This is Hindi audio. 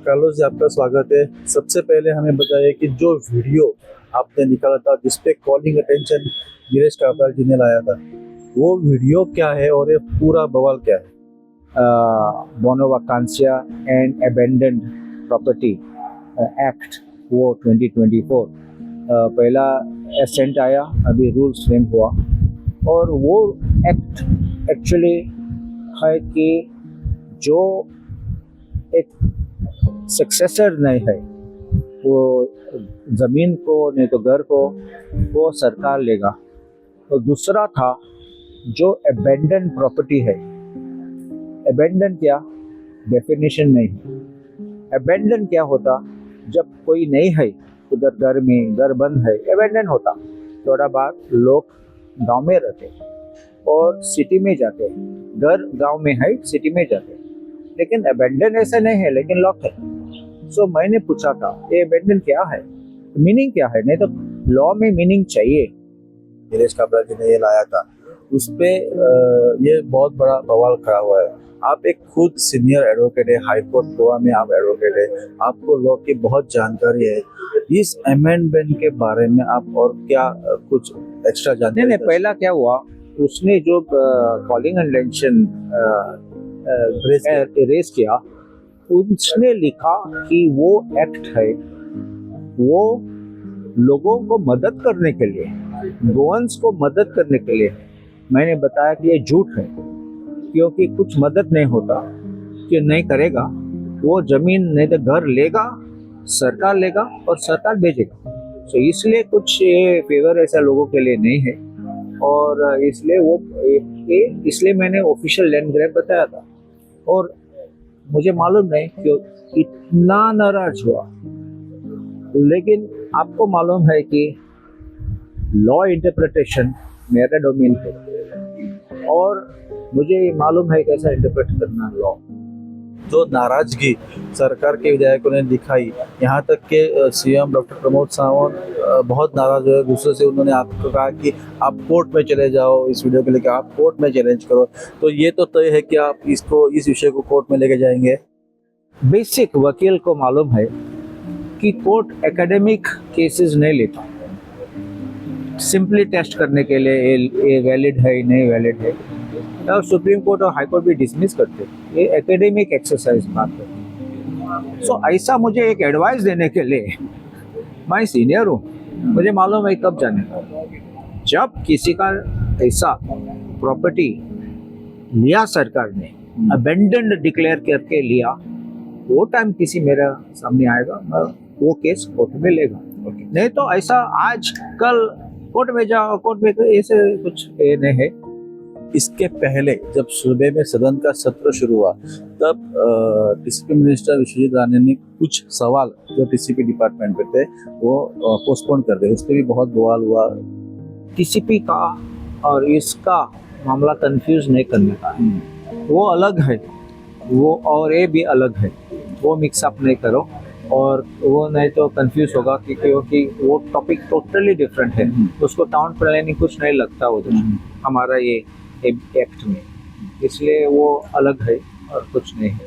कार्लोस जी, आपका स्वागत है। सबसे पहले हमें बताइए कि जो वीडियो आपने निकाला था जिसपे कॉलिंग अटेंशन नीरज काब्राल जी ने लाया था, वो वीडियो क्या है और ये पूरा बवाल क्या है? बोनो वकांसिया एंड अबेंडेंड प्रॉपर्टी एक्ट वो 2024 पहला एसेंट आया, अभी रूल्स फ्रेम हुआ। और वो एक्ट एक्चुअली है कि जो एक सक्सेसर नहीं है वो ज़मीन को नहीं तो घर को वो सरकार लेगा। तो दूसरा था जो अबेंडन प्रॉपर्टी है। अबेंडन क्या डेफिनेशन नहीं है। अबेंडन क्या होता, जब कोई नहीं है उधर, घर में घर बंद है, अबेंडन होता। थोड़ा बाद लोग गांव में रहते और सिटी में जाते हैं। घर गांव में है, सिटी में जाते हैं। लेकिन अबेंडन ऐसा नहीं है, लेकिन लॉक है। सो मैंने पूछा था ये अबेंडन क्या है, मीनिंग क्या है? नहीं तो लॉ में मीनिंग चाहिए। नीरज काब्राल जी ने ये लाया था, उस पे ये बहुत बड़ा बवाल खड़ा हुआ है। आप एक खुद सीनियर एडवोकेट है, हाई कोर्ट गोवा में आप एडवोकेट है, आपको लॉ की बहुत जानकारी है। इस अमेंडमेंट के बारे में आप और क्या कुछ एक्स्ट्रा जानते नहीं, पहला क्या हुआ, उसने जो कॉलिंग अटेंशन रेस किया, उसने लिखा कि वो एक्ट है वो लोगों को मदद करने के लिए, गोवंस को मदद करने के लिए। मैंने बताया कि ये झूठ है, क्योंकि कुछ मदद नहीं होता कि नहीं करेगा। वो जमीन नहीं तो घर लेगा, सरकार लेगा और सरकार भेजेगा। तो इसलिए कुछ ये फेवर ऐसा लोगों के लिए नहीं है। और इसलिए मैंने ऑफिशियल लैंड ग्रैब बताया था। और मुझे मालूम नहीं क्यों इतना नाराज हुआ, लेकिन आपको मालूम है कि लॉ इंटरप्रिटेशन मेरा डोमेन है और मुझे मालूम है कैसा इंटरप्रेट करना लॉ। जो नाराजगी सरकार के विधायकों ने दिखाई, यहाँ तक के सीएम डॉक्टर प्रमोद सावंत बहुत नाराज हुए। दूसरे से उन्होंने आपको कहा कि आप कोर्ट में चले जाओ, इस वीडियो को लेकर आप कोर्ट में चैलेंज करो। तो ये तो तय है कि आप इस विषय को कोर्ट में लेके जाएंगे। बेसिक वकील को मालूम है कि कोर्ट एकेडमिक केसेस नहीं लेता, सिंपली टेस्ट करने के लिए ये वैलिड है नहीं वैलिड है। और सुप्रीम कोर्ट और हाई कोर्ट भी डिसमिस करते, ये एकेडमिक एक्सरसाइज बात है। सो ऐसा मुझे एक एडवाइस देने के लिए, मैं सीनियर हूँ, मुझे मालूम है कब जाने का। जब किसी का ऐसा प्रॉपर्टी लिया सरकार ने, अबेंडन्ड डिक्लेयर करके लिया, वो टाइम किसी मेरा सामने आएगा, वो केस कोर्ट में लेगा। नहीं तो ऐसा आज कल कोर्ट में जाओ, कोर्ट में ऐसे कुछ ये नहीं है। इसके पहले जब सूबे में सदन का सत्र शुरू हुआ, तब टीसीपी मिनिस्टर विश्वजीत राणे ने कुछ सवाल जो टीसीपी डिपार्टमेंट पे थे वो पोस्टपोन कर दिए। उस पर भी बहुत बवाल हुआ। टीसीपी का और इसका मामला कंफ्यूज नहीं करने का, वो अलग है, वो और ये भी अलग है, वो मिक्सअप नहीं करो। और वो नहीं तो कंफ्यूज होगा क्योंकि वो टॉपिक टोटली डिफरेंट है। उसको टाउन प्लानिंग कुछ नहीं लगता उधर हमारा ये एक्ट में, इसलिए वो अलग है और कुछ नहीं है।